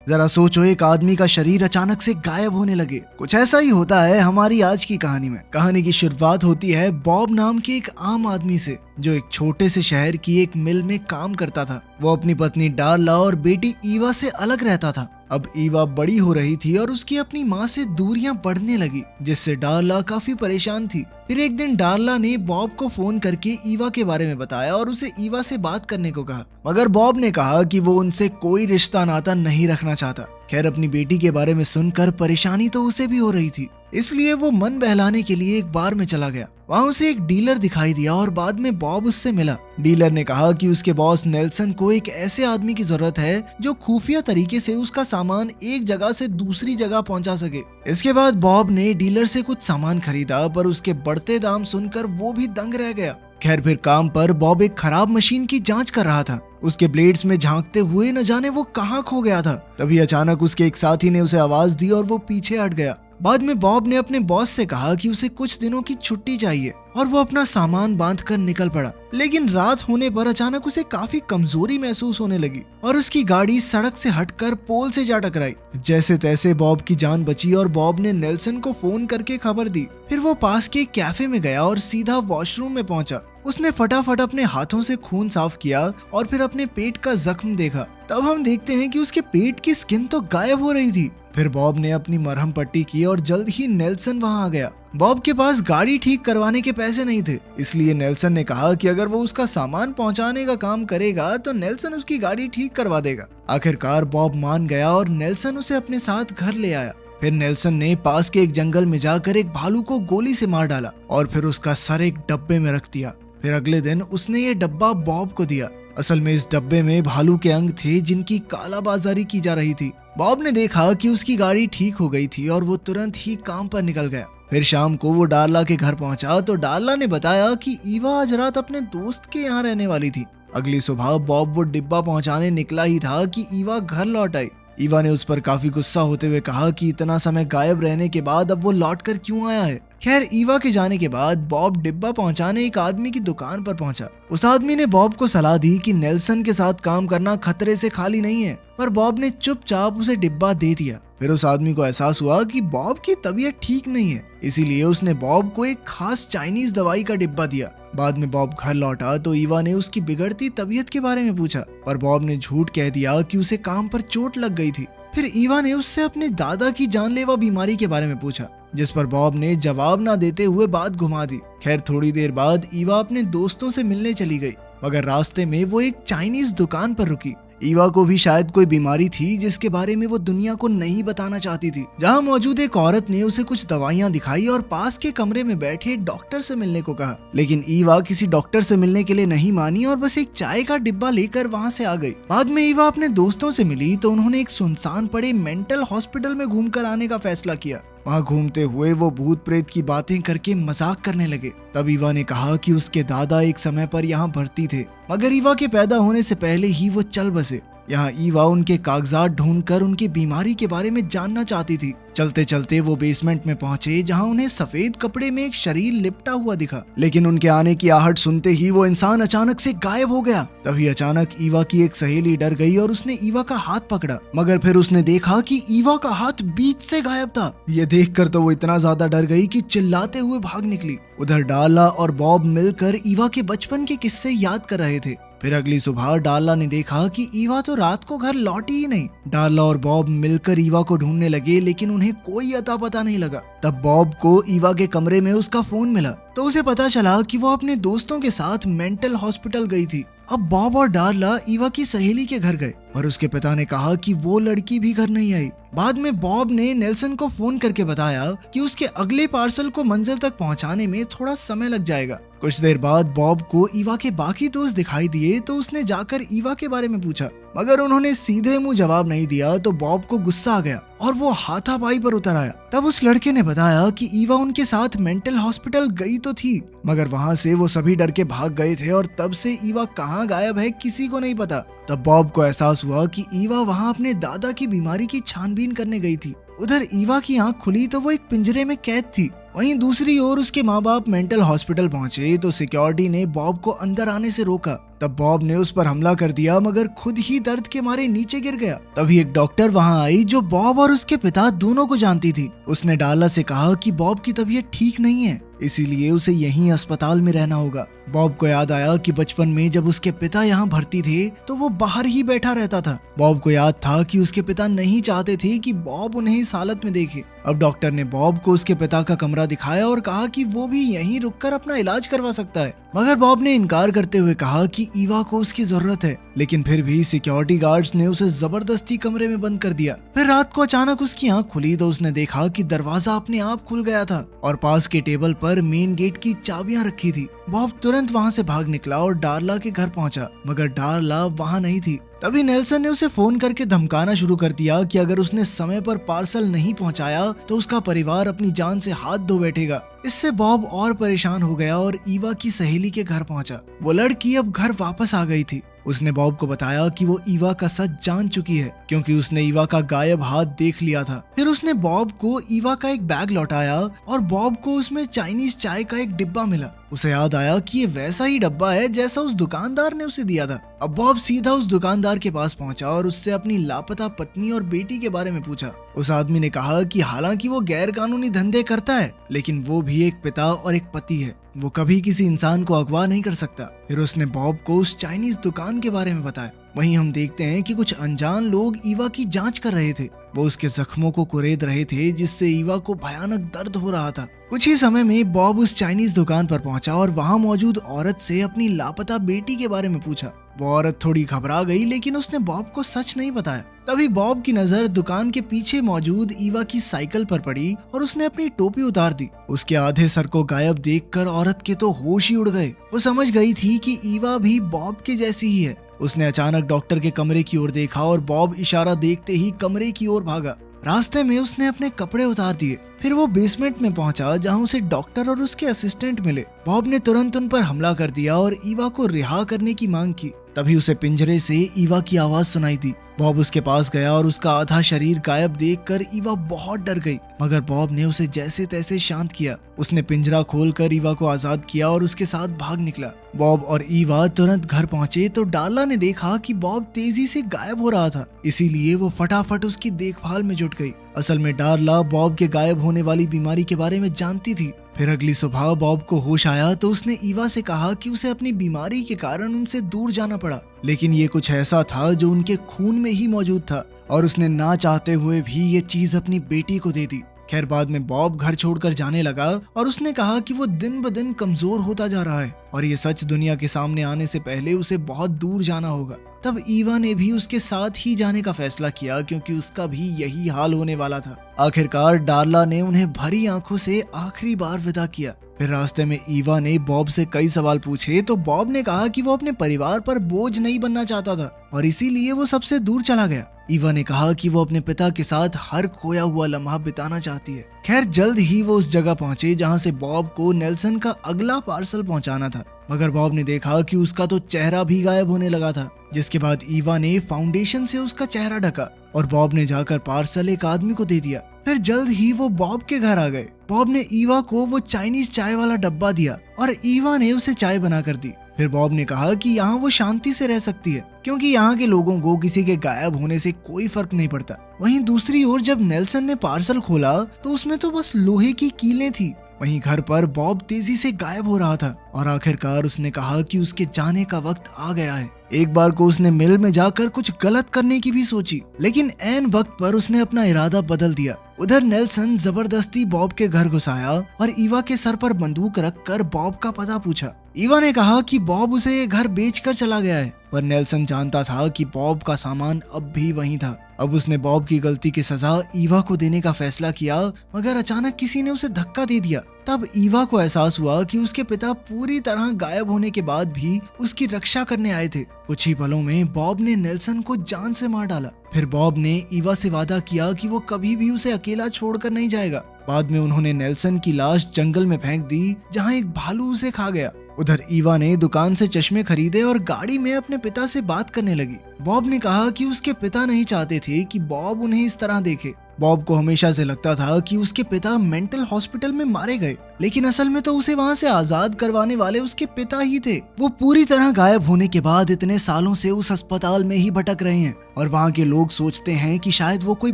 जरा सोचो, एक आदमी का शरीर अचानक से गायब होने लगे। कुछ ऐसा ही होता है हमारी आज की कहानी में। कहानी की शुरुआत होती है बॉब नाम के एक आम आदमी से, जो एक छोटे से शहर की एक मिल में काम करता था। वो अपनी पत्नी डार्ला और बेटी ईवा से अलग रहता था। अब ईवा बड़ी हो रही थी और उसकी अपनी माँ से दूरियां बढ़ने लगी, जिससे डार्ला काफी परेशान थी। फिर एक दिन डार्ला ने बॉब को फोन करके ईवा के बारे में बताया और उसे ईवा से बात करने को कहा, मगर बॉब ने कहा कि वो उनसे कोई रिश्ता नाता नहीं रखना चाहता। खैर, अपनी बेटी के बारे में सुनकर परेशानी तो उसे भी हो रही थी, इसलिए वो मन बहलाने के लिए एक बार में चला गया। वहाँ उसे एक डीलर दिखाई दिया और बाद में बॉब उससे मिला। डीलर ने कहा कि उसके बॉस नेल्सन को एक ऐसे आदमी की जरूरत है जो खुफिया तरीके से उसका सामान एक जगह से दूसरी जगह पहुंचा सके। इसके बाद बॉब ने डीलर से कुछ सामान खरीदा, पर उसके बढ़ते दाम सुनकर वो भी दंग रह गया। खैर, फिर काम पर बॉब एक खराब मशीन की जांच कर रहा था। उसके ब्लेड्स में झांकते हुए न जाने वो कहाँ खो गया था। तभी अचानक उसके एक साथी ने उसे आवाज दी और वो पीछे हट गया। बाद में बॉब ने अपने बॉस से कहा कि उसे कुछ दिनों की छुट्टी चाहिए और वो अपना सामान बांधकर निकल पड़ा। लेकिन रात होने पर अचानक उसे काफी कमजोरी महसूस होने लगी और उसकी गाड़ी सड़क से हटकर पोल से जा टकराई। जैसे तैसे बॉब की जान बची और बॉब ने नेल्सन को फोन करके खबर दी। फिर वो पास के कैफे में गया और सीधा वॉशरूम में पहुंचा। उसने फटाफट अपने हाथों से खून साफ किया और फिर अपने पेट का जख्म देखा। तब हम देखते हैं कि उसके पेट की स्किन तो गायब हो रही थी। फिर बॉब ने अपनी मरहम पट्टी की और जल्द ही नेल्सन वहां आ गया। बॉब के पास गाड़ी ठीक करवाने के पैसे नहीं थे, इसलिए नेल्सन ने कहा कि अगर वो उसका सामान पहुंचाने का काम करेगा तो नेल्सन उसकी गाड़ी ठीक करवा देगा। आखिरकार बॉब मान गया और नेल्सन उसे अपने साथ घर ले आया। फिर नेल्सन ने पास के एक जंगल में जाकर एक भालू को गोली से मार डाला और फिर उसका सर एक डब्बे में रख दिया। फिर अगले दिन उसने ये डब्बा बॉब को दिया। असल में इस डब्बे में भालू के अंग थे जिनकी कालाबाजारी की जा रही थी। बॉब ने देखा कि उसकी गाड़ी ठीक हो गई थी और वो तुरंत ही काम पर निकल गया। फिर शाम को वो डार्ला के घर पहुंचा तो डार्ला ने बताया कि ईवा आज रात अपने दोस्त के यहाँ रहने वाली थी। अगली सुबह बॉब वो डिब्बा पहुंचाने निकला ही था कि ईवा घर लौट आई। ईवा ने उस पर काफी गुस्सा होते हुए कहा कि इतना समय गायब रहने के बाद अब वो लौट कर क्यों आया है। खैर, ईवा के जाने के बाद बॉब डिब्बा पहुंचाने एक आदमी की दुकान पर पहुंचा। उस आदमी ने बॉब को सलाह दी कि नेल्सन के साथ काम करना खतरे से खाली नहीं है, पर बॉब ने चुपचाप उसे डिब्बा दे दिया। फिर उस आदमी को एहसास हुआ कि बॉब की तबीयत ठीक नहीं है, इसीलिए उसने बॉब को एक खास चाइनीज दवाई का डिब्बा दिया। बाद में बॉब घर लौटा तो ईवा ने उसकी बिगड़ती तबीयत के बारे में पूछा, पर बॉब ने झूठ कह दिया कि उसे काम पर चोट लग गई थी। फिर ईवा ने उससे अपने दादा की जानलेवा बीमारी के बारे में पूछा, जिस पर बॉब ने जवाब ना देते हुए बात घुमा दी। खैर, थोड़ी देर बाद ईवा अपने दोस्तों से मिलने चली गई, मगर रास्ते में वो एक चाइनीज दुकान पर रुकी। ईवा को भी शायद कोई बीमारी थी जिसके बारे में वो दुनिया को नहीं बताना चाहती थी। जहाँ मौजूद एक औरत ने उसे कुछ दवाइयाँ दिखाई और पास के कमरे में बैठे डॉक्टर से मिलने को कहा, लेकिन ईवा किसी डॉक्टर से मिलने के लिए नहीं मानी और बस एक चाय का डिब्बा लेकर वहाँ से आ गई। बाद में ईवा अपने दोस्तों से मिली तो उन्होंने एक सुनसान पड़े मेंटल हॉस्पिटल में घूमकर आने का फैसला किया। वहाँ घूमते हुए वो भूत प्रेत की बातें करके मजाक करने लगे। तब ईवा ने कहा कि उसके दादा एक समय पर यहाँ भर्ती थे, मगर ईवा के पैदा होने से पहले ही वो चल बसे। यहाँ ईवा उनके कागजात ढूंढकर उनकी बीमारी के बारे में जानना चाहती थी। चलते चलते वो बेसमेंट में पहुंचे, जहाँ उन्हें सफेद कपड़े में एक शरीर लिपटा हुआ दिखा, लेकिन उनके आने की आहट सुनते ही वो इंसान अचानक से गायब हो गया। तभी अचानक ईवा की एक सहेली डर गई और उसने ईवा का हाथ पकड़ा, मगर फिर उसने देखा कि ईवा का हाथ बीच से गायब था। ये देखकर तो वो इतना ज्यादा डर गई कि चिल्लाते हुए भाग निकली। उधर डार्ला और बॉब मिलकर ईवा के बचपन के किस्से याद कर रहे थे। फिर अगली सुबह डार्ला ने देखा कि ईवा तो रात को घर लौटी ही नहीं। डार्ला और बॉब मिलकर ईवा को ढूंढने लगे, लेकिन उन्हें कोई अता पता नहीं लगा। तब बॉब को ईवा के कमरे में उसका फोन मिला तो उसे पता चला कि वो अपने दोस्तों के साथ मेंटल हॉस्पिटल गई थी। अब बॉब और डार्ला ईवा की सहेली के घर गए, पर उसके पिता ने कहा कि वो लड़की भी घर नहीं आई। बाद में बॉब ने नेल्सन को फोन करके बताया कि उसके अगले पार्सल को मंजिल तक पहुंचाने में थोड़ा समय लग जाएगा। कुछ देर बाद बॉब को ईवा के बाकी दोस्त दिखाई दिए तो उसने जाकर ईवा के बारे में पूछा, मगर उन्होंने सीधे मुंह जवाब नहीं दिया तो बॉब को गुस्सा आ गया और वो हाथापाई पर उतर आया। तब उस लड़के ने बताया कि ईवा उनके साथ मेंटल हॉस्पिटल गई तो थी, मगर वहाँ से वो सभी डर के भाग गए थे और तब से ईवा कहाँ गायब है किसी को नहीं पता। तब बॉब को एहसास हुआ कि ईवा वहाँ अपने दादा की बीमारी की छानबीन करने गई थी। उधर ईवा की आंख खुली तो वो एक पिंजरे में कैद थी। वहीं दूसरी ओर उसके माँ बाप मेंटल हॉस्पिटल पहुंचे तो सिक्योरिटी ने बॉब को अंदर आने से रोका। तब बॉब ने उस पर हमला कर दिया मगर खुद ही दर्द के मारे नीचे गिर गया। तभी एक डॉक्टर वहां आई जो बॉब और उसके पिता दोनों को जानती थी। उसने डार्ला से कहा कि बॉब की तबीयत ठीक नहीं है, इसीलिए उसे यहीं अस्पताल में रहना होगा। बॉब को याद आया कि बचपन में जब उसके पिता यहाँ भर्ती थे तो वो बाहर ही बैठा रहता था। बॉब को याद था कि उसके पिता नहीं चाहते थे कि बॉब उन्हें इस हालत में देखे। अब डॉक्टर ने बॉब को उसके पिता का कमरा दिखाया और कहा कि वो भी यहीं रुककर अपना इलाज करवा सकता है, मगर बॉब ने इनकार करते हुए कहा कि ईवा को उसकी जरूरत है। लेकिन फिर भी सिक्योरिटी गार्ड्स ने उसे जबरदस्ती कमरे में बंद कर दिया। फिर रात को अचानक उसकी आंख खुली तो उसने देखा कि दरवाजा अपने आप खुल गया था और पास के टेबल पर मेन गेट की चाबियां रखी थी। बॉब तुरंत वहां से भाग निकला और डार्ला के घर पहुंचा, मगर डार्ला वहां नहीं थी। तभी नेल्सन ने उसे फोन करके धमकाना शुरू कर दिया कि अगर उसने समय पर पार्सल नहीं पहुंचाया तो उसका परिवार अपनी जान से हाथ धो बैठेगा। इससे बॉब और परेशान हो गया और ईवा की सहेली के घर पहुंचा। वो लड़की अब घर वापस आ गई थी। उसने बॉब को बताया कि वो ईवा का सच जान चुकी है क्योंकि उसने ईवा का गायब हाथ देख लिया था। फिर उसने बॉब को ईवा का एक बैग लौटाया और बॉब को उसमें चाइनीज चाय का एक डिब्बा मिला। उसे याद आया कि ये वैसा ही डब्बा है जैसा उस दुकानदार ने उसे दिया था। अब बॉब सीधा उस दुकानदार के पास पहुंचा और उससे अपनी लापता पत्नी और बेटी के बारे में पूछा। उस आदमी ने कहा कि हालांकि वो गैर कानूनी धंधे करता है लेकिन वो भी एक पिता और एक पति है, वो कभी किसी इंसान को अगवा नहीं कर सकता। फिर उसने बॉब को उस चाइनीज दुकान के बारे में बताया। वहीं हम देखते हैं कि कुछ अनजान लोग ईवा की जांच कर रहे थे। वो उसके जख्मों को कुरेद रहे थे जिससे ईवा को भयानक दर्द हो रहा था। कुछ ही समय में बॉब उस चाइनीज दुकान पर पहुंचा और वहां मौजूद औरत से अपनी लापता बेटी के बारे में पूछा। वो औरत थोड़ी घबरा गई लेकिन उसने बॉब को सच नहीं बताया। तभी बॉब की नजर दुकान के पीछे मौजूद ईवा की साइकिल पर पड़ी और उसने अपनी टोपी उतार दी। उसके आधे सर को गायब देखकर औरत के तो होश ही उड़ गए। वो समझ गई थी कि ईवा भी बॉब के जैसी ही है। उसने अचानक डॉक्टर के कमरे की ओर देखा और बॉब इशारा देखते ही कमरे की ओर भागा। रास्ते में उसने अपने कपड़े उतार दिए। फिर वो बेसमेंट में पहुंचा जहां उसे डॉक्टर और उसके असिस्टेंट मिले। बॉब ने तुरंत उन पर हमला कर दिया और ईवा को रिहा करने की मांग की। तभी उसे पिंजरे से ईवा की आवाज सुनाई दी। बॉब उसके पास गया और उसका आधा शरीर गायब देखकर ईवा बहुत डर गई, मगर बॉब ने उसे जैसे तैसे शांत किया। उसने पिंजरा खोलकर ईवा को आजाद किया और उसके साथ भाग निकला। बॉब और ईवा तुरंत घर पहुंचे तो डार्ला ने देखा कि बॉब तेजी से गायब हो रहा था, इसीलिए वो फटाफट उसकी देखभाल में जुट गई। असल में डार्ला बॉब के गायब होने वाली बीमारी के बारे में जानती थी। फिर अगली सुबह बॉब को होश आया तो उसने ईवा से कहा कि उसे अपनी बीमारी के कारण उनसे दूर जाना पड़ा, लेकिन ये कुछ ऐसा था जो उनके खून में ही मौजूद था और उसने ना चाहते हुए भी ये चीज अपनी बेटी को दे दी। खैर बाद में बॉब घर छोड़कर जाने लगा और उसने कहा कि वो दिन ब दिन कमजोर होता जा रहा है और ये सच दुनिया के सामने आने से पहले उसे बहुत दूर जाना होगा। तब ईवा ने भी उसके साथ ही जाने का फैसला किया क्योंकि उसका भी यही हाल होने वाला था। आखिरकार डार्ला ने उन्हें भरी आंखों से आखिरी बार विदा किया। फिर रास्ते में ईवा ने बॉब से कई सवाल पूछे तो बॉब ने कहा कि वो अपने परिवार पर बोझ नहीं बनना चाहता था और इसीलिए वो सबसे दूर चला गया। ईवा ने कहा कि वो अपने पिता के साथ हर खोया हुआ लम्हा बिताना चाहती है। खैर जल्द ही वो उस जगह पहुंचे जहां से बॉब को नेल्सन का अगला पार्सल पहुंचाना था, मगर बॉब ने देखा कि उसका तो चेहरा भी गायब होने लगा था, जिसके बाद ईवा ने फाउंडेशन से उसका चेहरा ढका और बॉब ने जाकर पार्सल एक आदमी को दे दिया। फिर जल्द ही वो बॉब के घर आ गए। बॉब ने ईवा को वो चाइनीज चाय वाला डब्बा दिया और ईवा ने उसे चाय बना कर दी। फिर बॉब ने कहा कि यहाँ वो शांति से रह सकती है क्योंकि यहाँ के लोगों को किसी के गायब होने से कोई फर्क नहीं पड़ता। वहीं दूसरी ओर जब नेल्सन ने पार्सल खोला तो उसमें तो बस लोहे की कीलें थी। वहीं घर पर बॉब तेजी से गायब हो रहा था और आखिरकार उसने कहा कि उसके जाने का वक्त आ गया है। एक बार को उसने मिल में जाकर कुछ गलत करने की भी सोची, लेकिन ऐन वक्त पर उसने अपना इरादा बदल दिया। उधर नेल्सन जबरदस्ती बॉब के घर घुस आया और ईवा के सर पर बंदूक रखकर बॉब का पता पूछा। ईवा ने कहा कि बॉब उसे ये घर बेचकर चला गया है, पर नेल्सन जानता था कि बॉब का सामान अब भी वहीं था। अब उसने बॉब की गलती की सजा ईवा को देने का फैसला किया, मगर अचानक किसी ने उसे धक्का दे दिया। तब ईवा को एहसास हुआ कि उसके पिता पूरी तरह गायब होने के बाद भी उसकी रक्षा करने आए थे। कुछ ही पलों में बॉब ने नेल्सन को जान से मार डाला। फिर बॉब ने ईवा से वादा किया कि वो कभी भी उसे अकेला छोड़कर नहीं जाएगा। बाद में उन्होंने नेल्सन की लाश जंगल में फेंक दी जहाँ एक भालू उसे खा गया। उधर ईवा ने दुकान से चश्मे खरीदे और गाड़ी में अपने पिता से बात करने लगी। बॉब ने कहा कि उसके पिता नहीं चाहते थे कि बॉब उन्हें इस तरह देखे। बॉब को हमेशा से लगता था कि उसके पिता मेंटल हॉस्पिटल में मारे गए लेकिन असल में तो उसे वहाँ से आजाद करवाने वाले उसके पिता ही थे। वो पूरी तरह गायब होने के बाद इतने सालों से उस अस्पताल में ही भटक रहे हैं और वहाँ के लोग सोचते हैं कि शायद वो कोई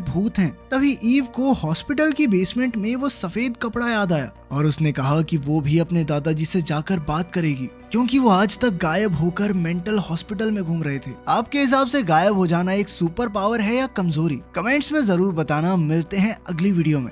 भूत हैं। तभी ईव को हॉस्पिटल की बेसमेंट में वो सफेद कपड़ा याद आया और उसने कहा कि वो भी अपने दादाजी से जाकर बात करेगी, क्योंकि वो आज तक गायब होकर मेंटल हॉस्पिटल में घूम रहे थे। आपके हिसाब से गायब हो जाना एक सुपर पावर है या कमजोरी? कमेंट्स में जरूर बताना। मिलते हैं अगली वीडियो में।